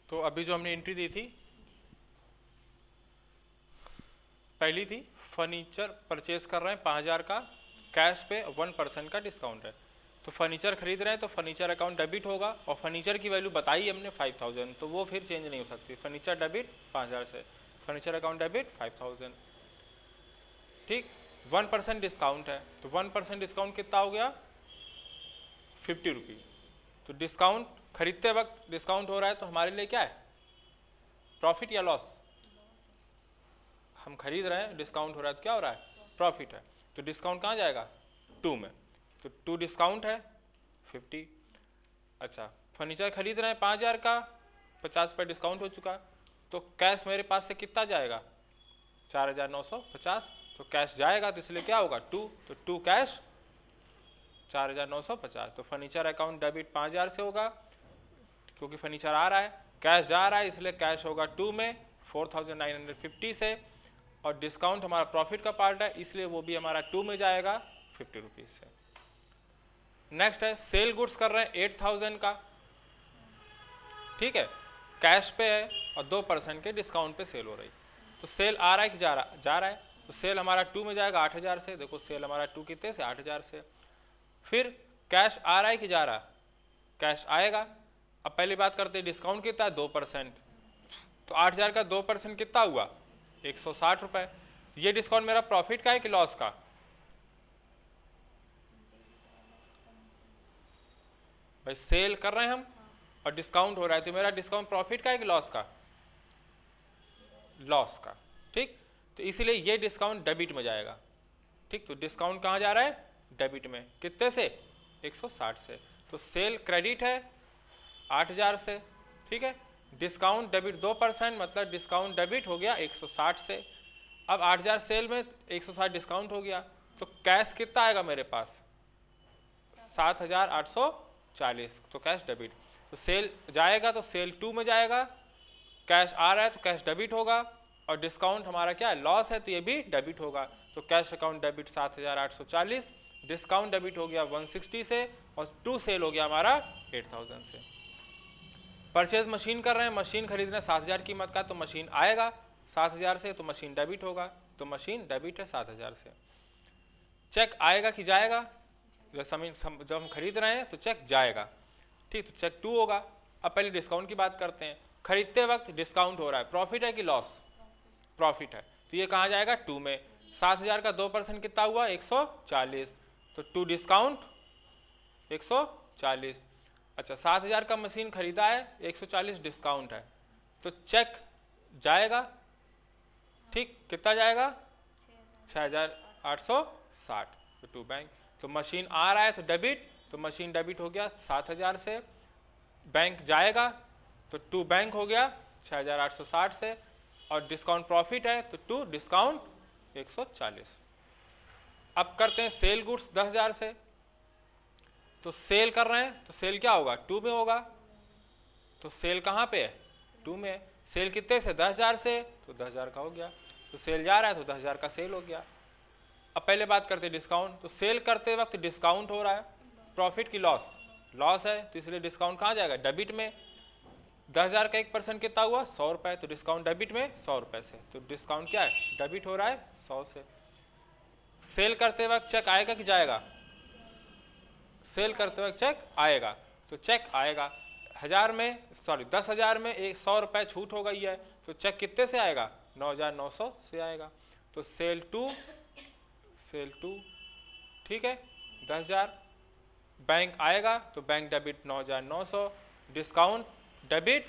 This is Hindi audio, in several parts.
तो अभी जो हमने एंट्री दी थी पहली थी, फर्नीचर परचेज कर रहे हैं 5,000 का, कैश पे 1% का डिस्काउंट है। तो फर्नीचर खरीद रहे हैं तो फर्नीचर अकाउंट डेबिट होगा, और फर्नीचर की वैल्यू बताई हमने 5,000, तो वो फिर चेंज नहीं हो सकती। फर्नीचर डेबिट 5,000 से, फर्नीचर अकाउंट डेबिट 5,000, ठीक। 1% डिस्काउंट है, तो 1% डिस्काउंट कितना हो गया, 50 रुपी। तो डिस्काउंट खरीदते वक्त डिस्काउंट हो रहा है तो हमारे लिए क्या है, प्रॉफिट या लॉस? हम खरीद रहे हैं, डिस्काउंट हो रहा है तो क्या हो रहा है, प्रॉफिट है। तो डिस्काउंट कहाँ जाएगा, 2 में, तो 2 डिस्काउंट है 50। अच्छा, फर्नीचर खरीद रहे हैं 5,000 का, 50% डिस्काउंट हो चुका, तो कैश मेरे पास से कितना जाएगा, 4,950। तो कैश जाएगा तो इसलिए क्या होगा 2, तो 2 कैश 4,950। तो फर्नीचर अकाउंट डेबिट 5,000 से होगा क्योंकि फर्नीचर आ रहा है, कैश जा रहा है इसलिए कैश होगा 2 में 4,950 से, और डिस्काउंट हमारा प्रॉफिट का पार्ट है इसलिए वो भी हमारा 2 में जाएगा 50 रुपीज़ से। नेक्स्ट है सेल गुड्स कर रहे हैं 8,000 का, ठीक है, कैश पे है और 2% के डिस्काउंट पे सेल हो रही। तो सेल आ रहा है कि जा रहा है, तो सेल हमारा 2 में जाएगा 8,000 से। देखो सेल हमारा 2 कितने से, 8,000 से। फिर कैश आ रहा है कि जा रहा, कैश आएगा। अब पहली बात करते हैं डिस्काउंट कितना है, 2%, तो 8,000 का 2% कितना हुआ, 160 रुपये। ये डिस्काउंट मेरा प्रॉफिट का है कि लॉस का, भाई सेल कर रहे हैं हम और डिस्काउंट हो रहा है, तो मेरा डिस्काउंट प्रॉफिट का है कि लॉस का, लॉस का, ठीक। तो इसलिए ये डिस्काउंट डेबिट में जाएगा, ठीक। तो डिस्काउंट कहाँ जा रहा है, डेबिट में, कितने से, 160 से। तो सेल क्रेडिट है 8,000 से, ठीक है, डिस्काउंट डेबिट 2%, मतलब डिस्काउंट डेबिट हो गया 160 से। अब 8,000 सेल में 160 डिस्काउंट हो गया, तो कैश कितना आएगा मेरे पास, 7,840, तो कैश डेबिट। तो सेल जाएगा तो सेल 2 में जाएगा, कैश आ रहा है तो कैश डेबिट होगा, और डिस्काउंट हमारा क्या है, लॉस है, तो ये भी डेबिट होगा। तो cash account debit 7,840, discount debit हो गया 160 से, और 2 सेल हो गया हमारा 8,000 से। परचेज मशीन कर रहे हैं, मशीन खरीद रहे हैं 7,000 कीमत का, तो मशीन आएगा 7,000 से, तो मशीन डेबिट होगा, तो मशीन डेबिट है 7,000 से। चेक आएगा कि जाएगा, जब हम खरीद रहे हैं तो चेक जाएगा, ठीक, तो चेक 2 होगा। अब पहले डिस्काउंट की बात करते हैं, खरीदते वक्त डिस्काउंट हो रहा है, प्रॉफिट है कि लॉस, प्रॉफिट है, तो ये कहाँ जाएगा, 2 में। 7,000 का 2% कितना हुआ, 140, तो 2 डिस्काउंट 140। अच्छा, 7,000 का मशीन खरीदा है, 140 डिस्काउंट है, तो चेक जाएगा, ठीक, कितना जाएगा, 6,860, तो 2 बैंक। तो मशीन आ रहा है तो डेबिट, तो मशीन डेबिट हो गया 7,000 से, बैंक जाएगा तो 2 बैंक हो गया 6,860 से, और डिस्काउंट प्रॉफिट है तो 2 डिस्काउंट 140। अब करते हैं सेल गुड्स 10,000 से, तो सेल कर रहे हैं तो सेल क्या होगा, 2 में होगा, तो सेल कहाँ पे है, 2 में है। सेल कितने से, 10,000 से, तो 10,000 का हो गया, तो सेल जा रहा है तो 10,000 का सेल हो गया। अब पहले बात करते हैं डिस्काउंट, तो सेल करते वक्त डिस्काउंट हो रहा है, प्रॉफिट की लॉस, लॉस है, तो इसलिए डिस्काउंट कहाँ जाएगा, डेबिट में। 10,000 का 1% कितना हुआ, 100 रुपये, तो डिस्काउंट डेबिट में 100 रुपये से, तो डिस्काउंट क्या है, डेबिट हो रहा है 100 से। सेल करते वक्त चेक आएगा कि जाएगा, सेल करते वक्त चेक आएगा, तो चेक आएगा 10,000 में 100 रुपये छूट हो गई है, तो चेक कितने से आएगा, 9,900 से आएगा। तो सेल 2, ठीक है, 10,000, बैंक आएगा तो बैंक डेबिट 9,900, डिस्काउंट डेबिट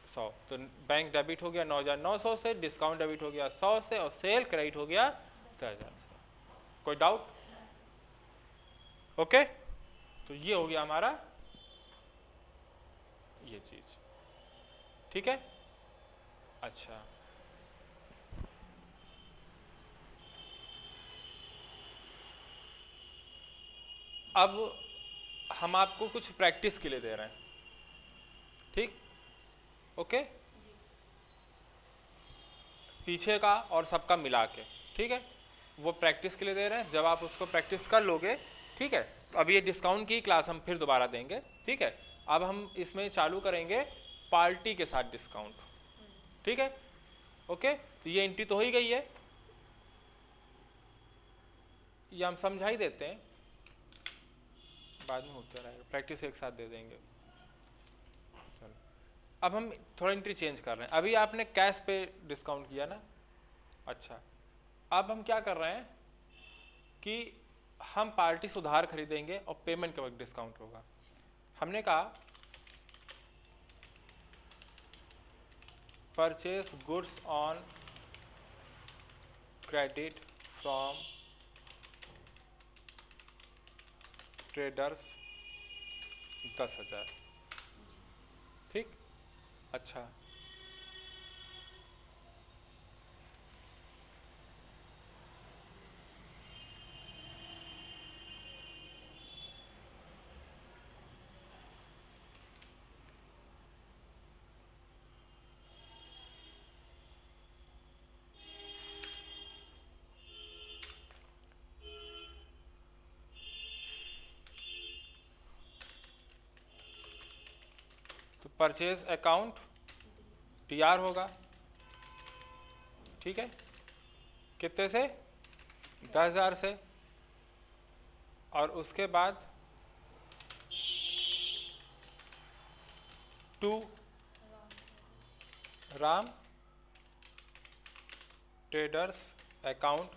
100, तो बैंक डेबिट हो गया 9,900 से, डिस्काउंट डेबिट हो गया 100 से, और सेल क्रेडिट हो गया 10,000 से। कोई डाउट, ओके। तो ये हो गया हमारा ये चीज, ठीक है। अच्छा, अब हम आपको कुछ प्रैक्टिस के लिए दे रहे हैं, ठीक, ओके, पीछे का और सबका मिला के, ठीक है, वो प्रैक्टिस के लिए दे रहे हैं। जब आप उसको प्रैक्टिस कर लोगे, ठीक है, तो अब ये डिस्काउंट की क्लास हम फिर दोबारा देंगे, ठीक है। अब हम इसमें चालू करेंगे पार्टी के साथ डिस्काउंट, ठीक है, ओके। तो ये एंट्री तो हो ही गई है, ये हम समझा ही देते हैं, बाद में होता रहेगा, प्रैक्टिस एक साथ दे देंगे। चलो अब हम थोड़ा एंट्री चेंज कर रहे हैं। अभी आपने कैश पे डिस्काउंट किया ना, अच्छा अब हम क्या कर रहे हैं कि हम पार्टी से उधार खरीदेंगे और पेमेंट के वक्त डिस्काउंट होगा। हमने कहा purchase goods on credit from traders 10,000, ठीक, अच्छा तो परचेज अकाउंट टीआर होगा, ठीक है, कितने से 10,000 से, और उसके बाद to Ram traders account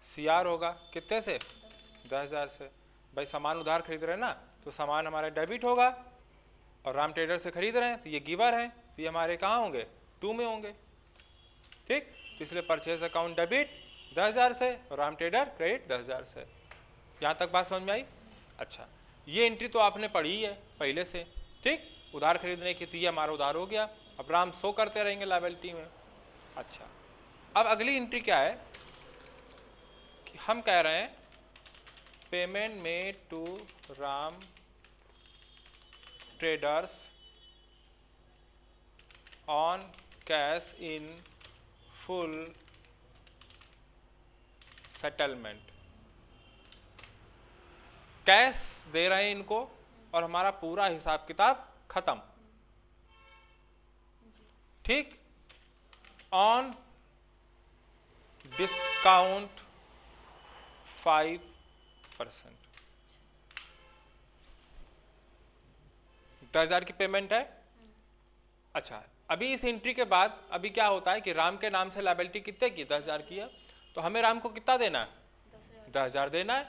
CR होगा, कितने से 10,000 से। भाई सामान उधार खरीद रहे हैं ना, तो सामान हमारा डेबिट होगा, और राम ट्रेडर से खरीद रहे हैं तो ये गिवर है, तो ये हमारे कहाँ होंगे, टू में होंगे, ठीक। तो इसलिए परचेज अकाउंट डेबिट 10,000 से और राम ट्रेडर क्रेडिट 10,000 से। यहाँ तक बात समझ में आई? अच्छा, ये एंट्री तो आपने पढ़ी है पहले से, ठीक, उधार खरीदने की, तो ये हमारा उधार हो गया। अब राम शो करते रहेंगे लायबिलिटी में। अच्छा, अब अगली एंट्री क्या है कि हम कह रहे हैं payment made to Ram traders on cash in full settlement. Cash दे रहे हैं इनको और हमारा पूरा हिसाब किताब खत्म, ठीक, ऑन डिस्काउंट 5%। 10,000 की पेमेंट है। अच्छा, अभी इस एंट्री के बाद अभी क्या होता है कि राम के नाम से लायबिलिटी कितने की 10,000 की है, तो हमें राम को कितना देना है 10,000 देना है,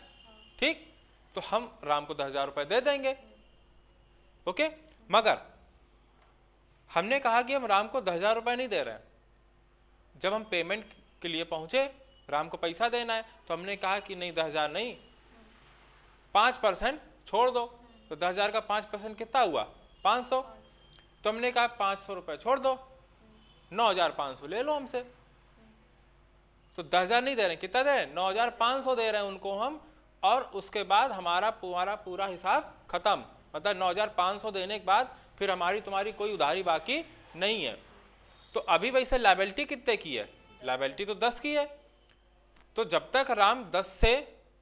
ठीक। तो हम राम को 10,000 रुपये दे देंगे, ओके। मगर हमने कहा कि हम राम को 10,000 रुपये नहीं दे रहे हैं। जब हम पेमेंट के लिए पहुंचे, राम को पैसा देना है, तो हमने कहा कि नहीं 10,000 नहीं, 5% छोड़ दो। तो 10,000 का 5% कितना हुआ 500। तो हमने कहा 500 रुपये छोड़ दो, 9,500 ले लो हमसे। तो 10,000 नहीं दे रहे हैं, कितना दे रहे हैं 9,500 दे रहे हैं उनको हम, और उसके बाद हमारा पूरा हिसाब खत्म। मतलब 9,500 देने के बाद फिर हमारी तुम्हारी कोई उधारी बाकी नहीं है। तो अभी वैसे लायबिलिटी कितने की है, लायबिलिटी तो 10 की है। तो जब तक राम 10 से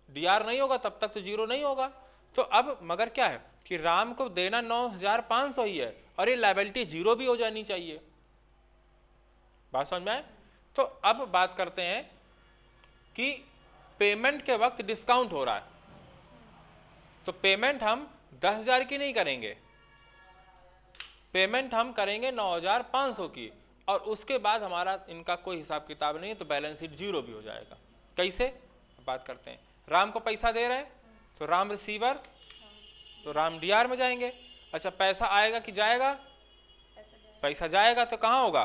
डीआर नहीं होगा तब तक तो जीरो नहीं होगा। तो अब मगर क्या है कि राम को देना 9,500 ही है, और ये लायबिलिटी जीरो भी हो जानी चाहिए। बात समझ में आए? तो अब बात करते हैं कि पेमेंट के वक्त डिस्काउंट हो रहा है, तो पेमेंट हम 10,000 की नहीं करेंगे, पेमेंट हम करेंगे 9,500 की, और उसके बाद हमारा इनका कोई हिसाब किताब नहीं है, तो बैलेंस शीट जीरो भी हो जाएगा। कैसे बात करते हैं, राम को पैसा दे रहे हैं तो राम रिसीवर, तो राम डीआर में जाएंगे। अच्छा, पैसा आएगा कि जाएगा, पैसा जाएगा तो कहाँ होगा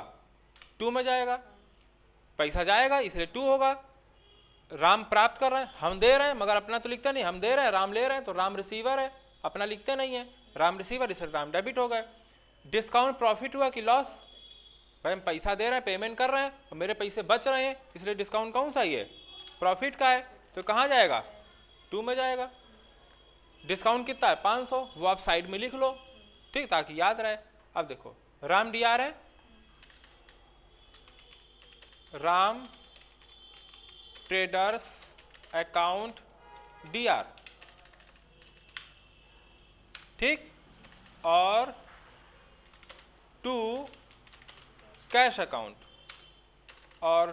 2 में जाएगा, पैसा जाएगा इसलिए 2 होगा। राम प्राप्त कर रहे हैं, हम दे रहे हैं, मगर अपना तो लिखते नहीं, हम दे रहे हैं राम ले रहे हैं, तो राम रिसीवर है, अपना लिखते नहीं है, राम रिसीवर, इसलिए राम डेबिट हो गए। डिस्काउंट प्रॉफिट हुआ कि लॉस, भाई हम पैसा दे रहे हैं, पेमेंट कर रहे हैं और मेरे पैसे बच रहे हैं, इसलिए डिस्काउंट कौन सा ही है, प्रॉफिट का है, तो कहाँ जाएगा 2 में जाएगा। डिस्काउंट कितना है 500, वो आप साइड में लिख लो, ठीक, ताकि याद रहे। अब देखो राम डीआर है, राम ट्रेडर्स अकाउंट डीआर, ठीक, और टू कैश अकाउंट और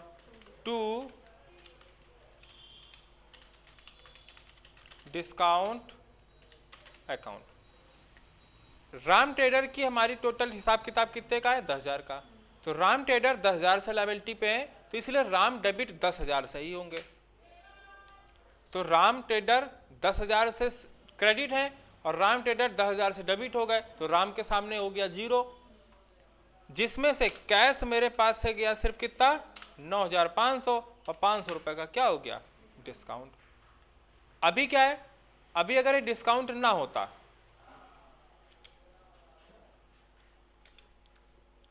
to discount account. Ram trader की हमारी टोटल हिसाब किताब कितने का है? 10,000 का। तो राम ट्रेडर 10,000 से लायबिलिटी पे है, तो इसलिए राम डेबिट 10,000 से ही होंगे। तो राम ट्रेडर 10,000 से क्रेडिट है और राम ट्रेडर 10,000 से डेबिट हो गए, तो राम के सामने हो गया 0, जिसमें से कैश मेरे पास से गया सिर्फ कितना? 9,500 और 500 रुपए का क्या हो गया? डिस्काउंट। अभी क्या है? अभी अगर ये डिस्काउंट ना होता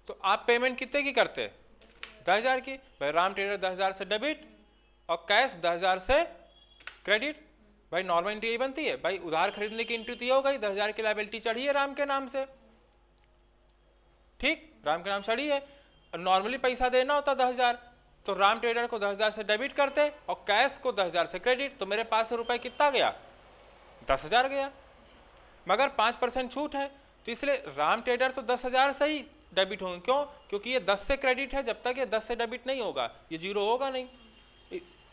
तो आप पेमेंट कितने की करते? 10,000 की। भाई राम ट्रेडर 10,000 से डेबिट और कैश 10,000 से क्रेडिट। भाई नॉर्मल एंट्री यही बनती है। भाई उधार खरीदने की एंट्री तो ये हो गई, 10,000 की लायबिलिटी चढ़ी है राम के नाम से, ठीक, राम के नाम चढ़ी है। नॉर्मली पैसा देना होता 10,000, तो राम ट्रेडर को 10,000 से डेबिट करते और कैश को 10,000 से क्रेडिट, तो मेरे पास से रुपए कितना गया? 10,000 गया। मगर 5% छूट है, तो इसलिए राम ट्रेडर तो 10,000 से ही डेबिट होंगे। क्यों? क्योंकि ये 10 से क्रेडिट है, जब तक ये 10 से डेबिट नहीं होगा ये 0 होगा नहीं,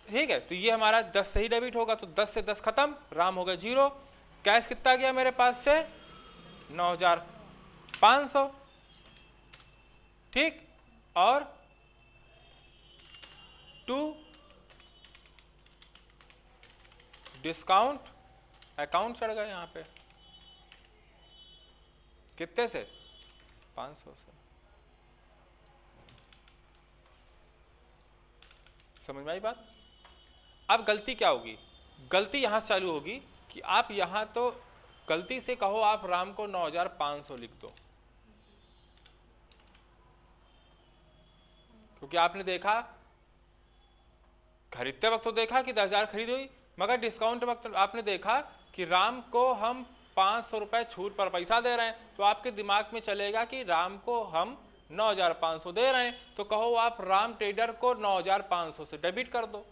ठीक है। तो ये हमारा 10 से ही डेबिट होगा, तो 10 से 10 खत्म, राम हो गया 0। कैश कितना गया मेरे पास से? 9,500, ठीक। और टू डिस्काउंट अकाउंट चढ़ गया यहां पे कितने से? 500 से। समझ में आई बात? अब गलती क्या होगी? गलती यहां से चालू होगी कि आप यहां तो गलती से कहो आप राम को 9,500 लिख दो, क्योंकि आपने देखा खरीदते वक्त तो देखा कि 10,000 खरीद हुई, मगर डिस्काउंट वक्त आपने देखा कि राम को हम 500 रुपए छूट पर पैसा दे रहे हैं, तो आपके दिमाग में चलेगा कि राम को हम 9,500 दे रहे हैं, तो कहो आप राम ट्रेडर को 9,500 से डेबिट कर दो।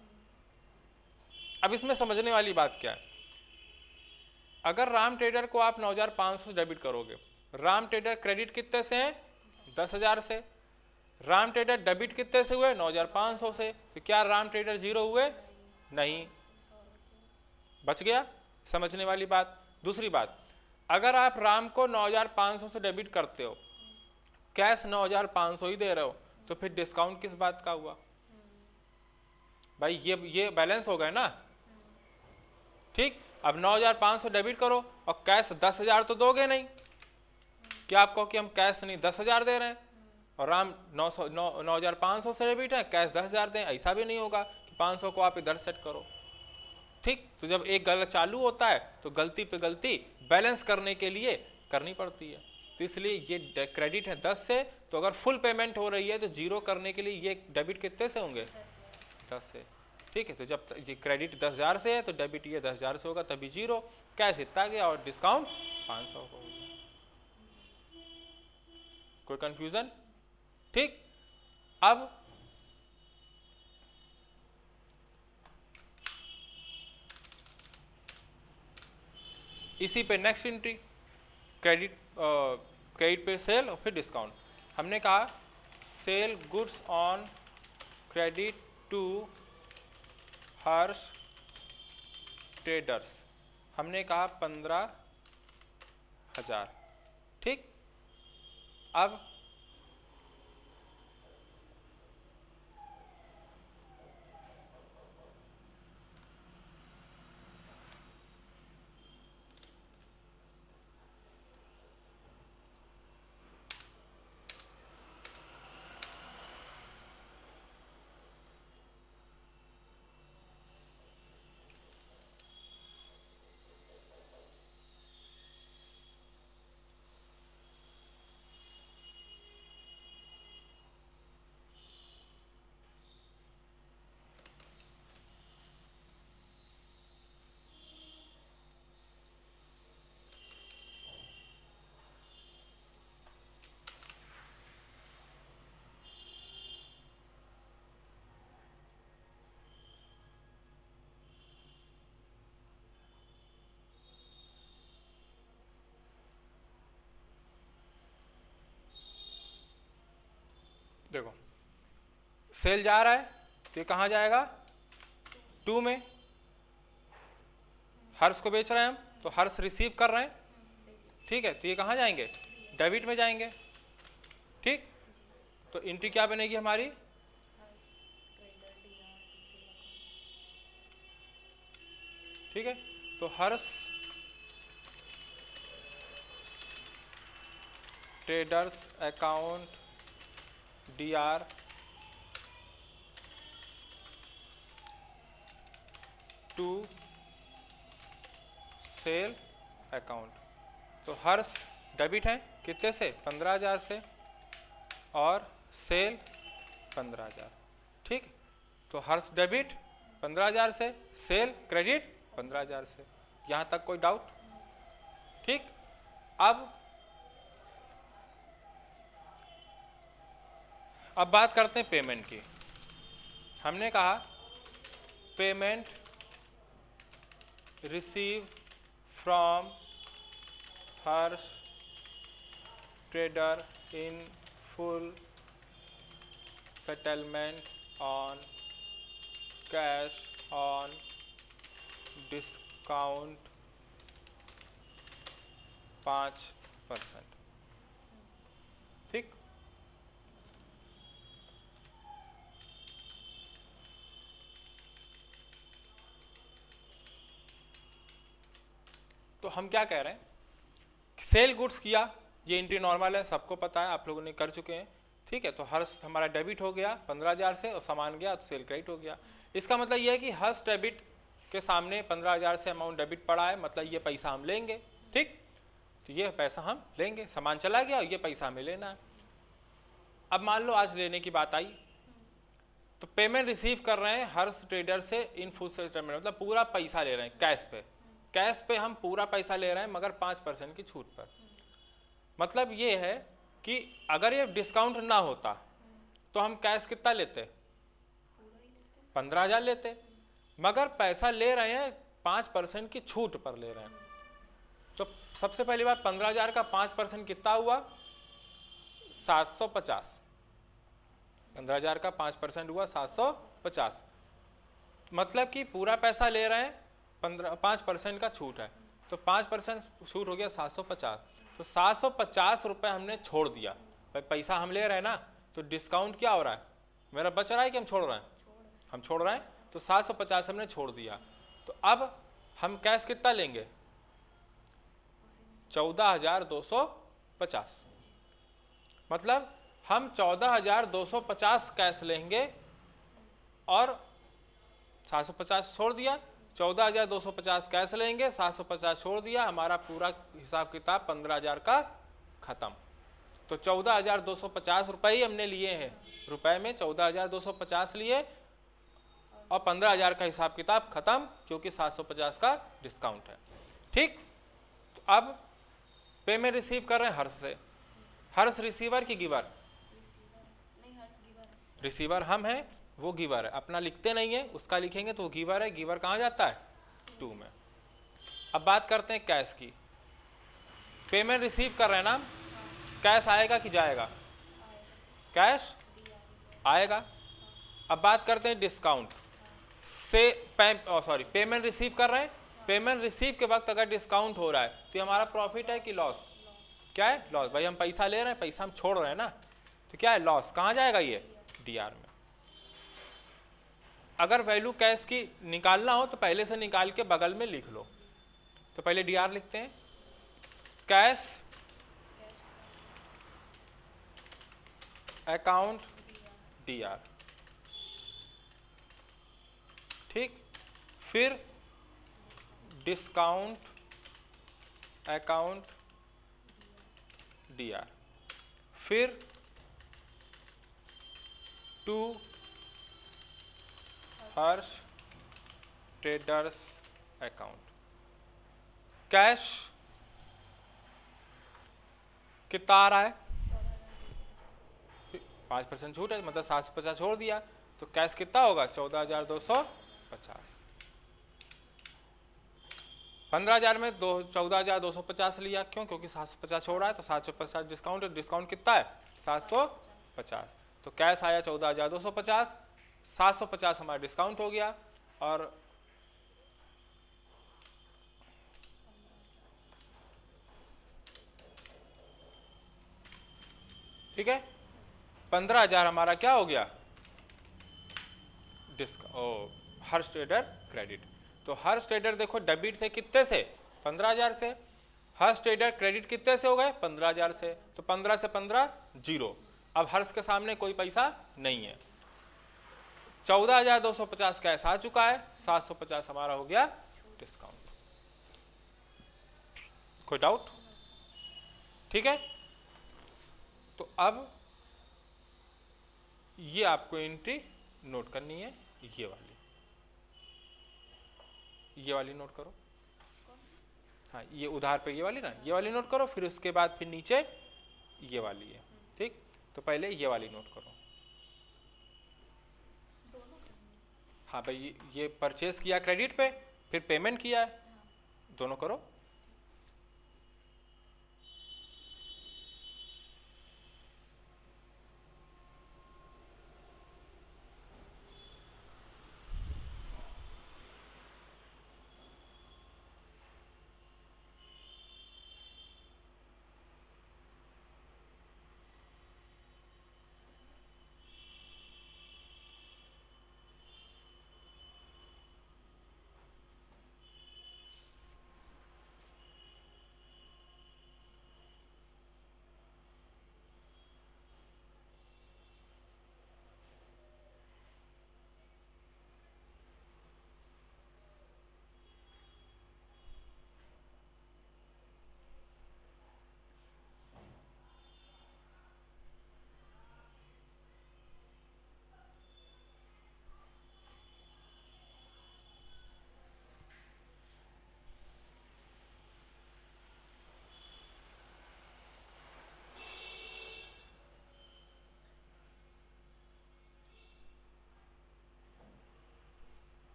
अब इसमें समझने वाली बात क्या है? अगर राम ट्रेडर को आप 9,500 से डेबिट करोगे, राम ट्रेडर क्रेडिट कितने से है? 10,000 से। राम ट्रेडर डेबिट कितने से हुए? 9,500 से। तो क्या राम ट्रेडर 0 हुए? नहीं, बच गया। समझने वाली बात। दूसरी बात, अगर आप राम को 9,500 से डेबिट करते हो, कैश 9,500 ही दे रहे हो, तो फिर डिस्काउंट किस बात का हुआ? भाई ये बैलेंस हो गए ना, ठीक। अब 9,500 डेबिट करो और कैश 10,000 तो दोगे नहीं। क्या आप कहो कि हम कैश नहीं 10,000 दे रहे हैं और राम 9,500 से डेबिट है, कैश 10,000 दें? ऐसा भी नहीं होगा कि 500 को आप इधर सेट करो, ठीक। तो जब एक गलत चालू होता है तो गलती पे गलती बैलेंस करने के लिए करनी पड़ती है। तो इसलिए ये क्रेडिट है 10 से, तो अगर फुल पेमेंट हो रही है तो 0 करने के लिए ये डेबिट कितने से होंगे? 10 से, ठीक है। तो जब ये क्रेडिट 10,000 से है तो डेबिट ये 10,000 से होगा, तभी 0। कैश इतना गया और डिस्काउंट 500 हो गया। कोई कंफ्यूजन? ठीक। अब इसी पे नेक्स्ट एंट्री क्रेडिट पे सेल और फिर डिस्काउंट। हमने कहा sell goods on credit to Harsh traders, हमने कहा 15,000, ठीक। अब देखो सेल जा रहा है तो ये कहाँ जाएगा, 2 में। हर्ष को बेच रहे हैं हम, तो हर्ष रिसीव कर रहे हैं, ठीक है, तो ये कहाँ जाएंगे, डेबिट में जाएंगे, ठीक। तो एंट्री क्या बनेगी हमारी, ठीक है। तो Harsh traders account DR to sale account. तो हर्ष डेबिट है कितने से, 15,000 से, और सेल 15,000, ठीक। तो हर्ष डेबिट 15,000 से, सेल क्रेडिट 15,000 से। यहाँ तक कोई डाउट, ठीक। अब बात करते हैं पेमेंट की। हमने कहा payment receive from Harsh trader in full settlement on cash on discount 5%, ठीक। तो हम क्या कह रहे हैं, सेल गुड्स किया, ये एंट्री नॉर्मल है, सबको पता है, आप लोगों ने कर चुके हैं, ठीक है। तो हर्ष हमारा डेबिट हो गया 15,000 से, और सामान गया तो सेल क्रेडिट हो गया। इसका मतलब ये है कि हर्ष डेबिट के सामने 15,000 से अमाउंट डेबिट पड़ा है, मतलब ये पैसा हम लेंगे, ठीक। तो ये पैसा हम लेंगे, सामान चला गया और ये पैसा हमें लेना है। अब मान लो आज लेने की बात आई, तो पेमेंट रिसीव कर रहे हैं हर्ष ट्रेडर से इन फुल सेटलमेंट, मतलब पूरा पैसा ले रहे हैं कैश पे, कैश पे हम पूरा पैसा ले रहे हैं, मगर 5% की छूट पर। मतलब ये है कि अगर ये डिस्काउंट ना होता तो हम कैश कितना लेते, 15,000 लेते, मगर पैसा ले रहे हैं 5% की छूट पर ले रहे हैं। तो सबसे पहली बात, 15,000 का 5% कितना हुआ, 750। 15,000 का 5% हुआ 750, मतलब कि पूरा पैसा ले रहे हैं, 5% का छूट है, तो 5% छूट हो गया 750। तो 750 रुपये हमने छोड़ दिया, भाई पैसा हम ले रहे हैं ना, तो डिस्काउंट क्या हो रहा है, मेरा बच रहा है कि हम छोड़ रहे हैं, हम छोड़ रहे हैं, तो 750 हमने छोड़ दिया। तो अब हम कैश कितना लेंगे, 14,250, मतलब हम 14,250 कैश लेंगे, और 750 छोड़ दिया, 14,250 कैश लेंगे, 750 छोड़ दिया, हमारा पूरा हिसाब किताब 15,000 का खत्म। तो 14,250 रुपये ही हमने लिए हैं, रुपए में 14,250 लिए, और 15,000 का हिसाब किताब खत्म, क्योंकि 750 का डिस्काउंट है, ठीक। तो अब पेमेंट रिसीव कर रहे हैं हर्ष से, हर्ष रिसीवर की गिवर, रिसीवर हम हैं, वो गिवर है, अपना लिखते नहीं है, उसका लिखेंगे तो वो गिवर है, गिवर कहाँ जाता है, 2 में। अब बात करते हैं कैश की। पेमेंट रिसीव कर रहे हैं ना, कैश आएगा कि जाएगा, कैश आएगा। अब बात करते हैं डिस्काउंट से, पेमेंट रिसीव कर रहे हैं, पेमेंट रिसीव के वक्त अगर डिस्काउंट हो रहा है तो हमारा प्रॉफिट है कि लॉस, क्या है, लॉस। भाई हम पैसा ले रहे हैं, पैसा हम छोड़ रहे हैं ना, तो क्या है, लॉस। कहाँ जाएगा ये, DR में। अगर वैल्यू कैश की निकालना हो तो पहले से निकाल के बगल में लिख लो। तो पहले DR लिखते हैं, कैश अकाउंट DR, ठीक। फिर डिस्काउंट अकाउंट DR, फिर to Harsh traders account. Cash कितना आ रहा है, 5% छूट है, मतलब 750 छोड़ दिया, तो कैश कितना होगा, 14,250। 15,000 में 14,250 लिया, क्यों, क्योंकि 750 छोड़ रहा है, तो 750 डिस्काउंट है, डिस्काउंट कितना है, 750। तो कैश आया 14,250, 750 हमारा डिस्काउंट हो गया और ठीक है 15,000 हमारा क्या हो गया हर्ष ट्रेडर क्रेडिट। तो हर्ष ट्रेडर देखो डेबिट थे कितने से 15,000 से, हर्ष ट्रेडर क्रेडिट कितने से हो गए 15,000 से, तो 15 से 15 जीरो। अब हर्ष के सामने कोई पैसा नहीं है। 14,250 कैश आ चुका है, 750 हमारा हो गया डिस्काउंट। कोई डाउट? ठीक है, तो अब ये आपको एंट्री नोट करनी है, ये वाली नोट करो। हाँ ये उधार पे ये वाली ना, ये वाली नोट करो, फिर उसके बाद फिर नीचे ये वाली है। ठीक, तो पहले ये वाली नोट करो। हाँ भाई ये परचेस किया क्रेडिट पे, फिर पेमेंट किया है, दोनों करो।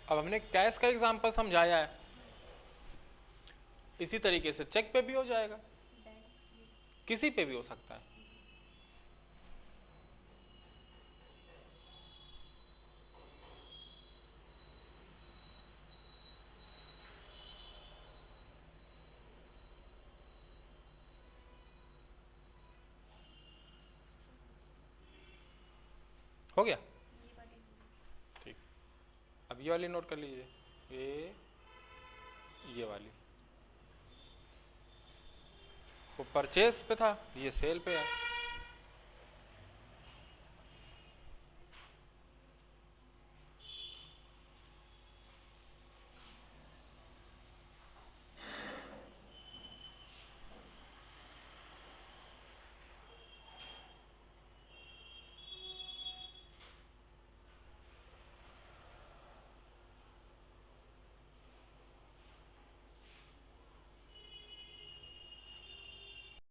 अब हमने कैश का एग्जांपल समझाया है, इसी तरीके से चेक पे भी हो जाएगा, किसी पे भी हो सकता है। हो गया ठीक। अब ये वाली नोट कर लीजिए, ये वाली वो परचेस पे था, ये सेल पे है।